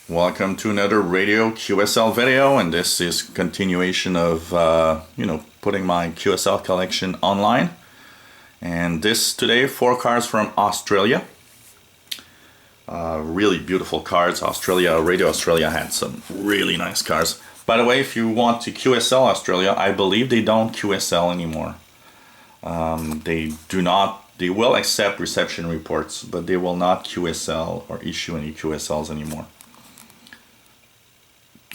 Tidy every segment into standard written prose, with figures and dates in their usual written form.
Welcome to another radio QSL video, and this is continuation of putting my QSL collection online. And this today, 4 cards from Australia. Really beautiful cards. Radio Australia had some really nice cards. By the way, if you want to QSL Australia, I believe they don't QSL anymore. They will accept reception reports, but they will not QSL or issue any QSLs anymore.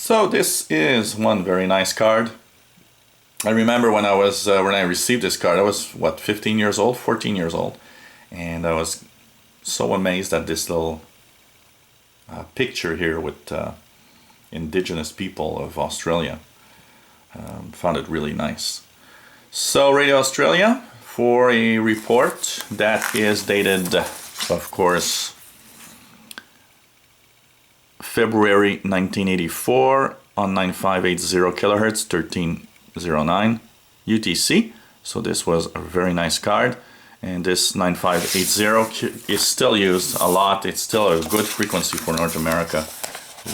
So this is one very nice card. I remember when I received this card, I was 14 years old, and I was so amazed at this little picture here with indigenous people of Australia. Found it really nice. So Radio Australia, for a report that is dated, of course, February 1984 on 9580 kilohertz, 1309 UTC. So this was a very nice card, and this 9580 is still used a lot. It's still a good frequency for North America.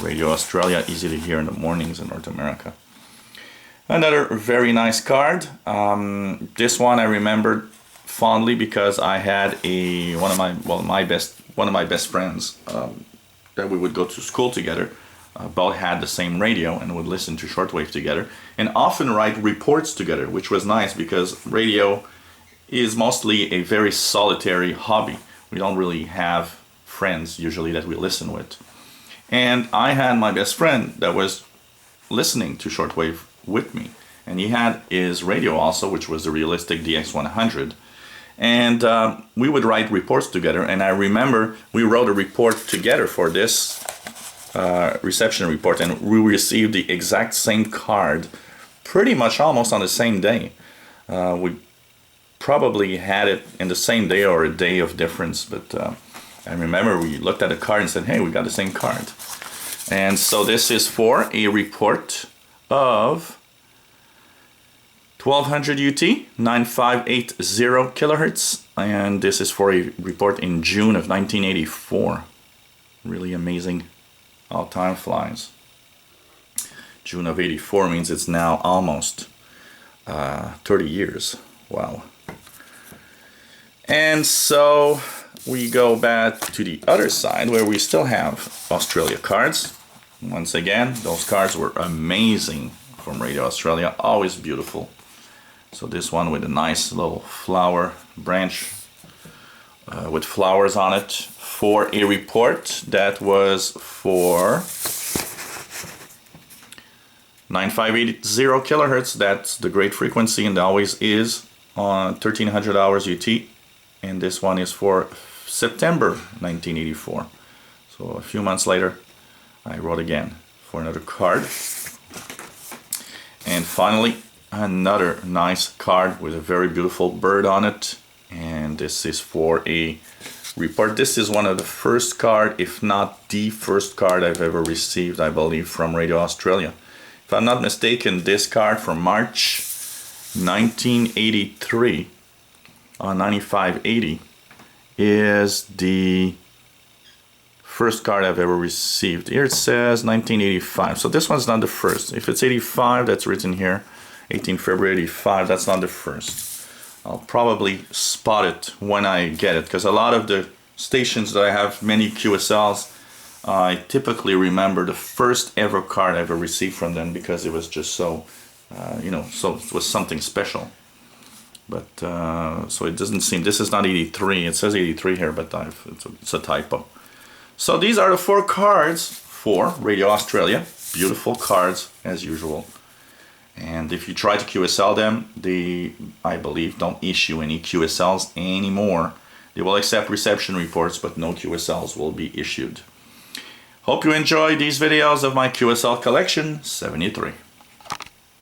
Radio Australia, easy to hear in the mornings in North America. Another very nice card. This one I remembered fondly because I had one of my best friends that we would go to school together. Both had the same radio and would listen to shortwave together, and often write reports together, which was nice because radio is mostly a very solitary hobby. We don't really have friends usually that we listen with. And I had my best friend that was listening to shortwave with me, and he had his radio also, which was the Realistic DX100, and we would write reports together. And I remember we wrote a report together for this reception report, and we received the exact same card pretty much almost on the same day. We probably had it in the same day or a day of difference, but I remember we looked at the card and said, hey, we got the same card. And so this is for a report of 1200 UT, 9580 kilohertz, and this is for a report in June of 1984. Really amazing. How time flies. June of 84 means it's now almost 30 years. Wow. And so we go back to the other side where we still have Australia cards. Once again, those cards were amazing from Radio Australia, always beautiful. So this one with a nice little flower branch with flowers on it for a report that was for 9580 kilohertz. That's the great frequency and always is on 1300 hours UT. And this one is for September 1984. So a few months later, I wrote again for another card. And finally, another nice card with a very beautiful bird on it. And this is for a report. This is one of the first card, if not the first card I've ever received, I believe, from Radio Australia. If I'm not mistaken, this card from March 1983 on 9580 is the first card I've ever received. Here it says 1985, so this one's not the first. If it's 85, that's written here, 18 February 85, that's not the first. I'll probably spot it when I get it, because a lot of the stations that I have many QSLs, I typically remember the first ever card I ever received from them because it was just so, so it was something special. But so it doesn't seem, this is not 83, it says 83 here, but it's a typo. So these are the 4 cards for Radio Australia. Beautiful cards as usual. And if you try to QSL them, they, I believe, don't issue any QSLs anymore. They will accept reception reports, but no QSLs will be issued. Hope you enjoy these videos of my QSL collection 73.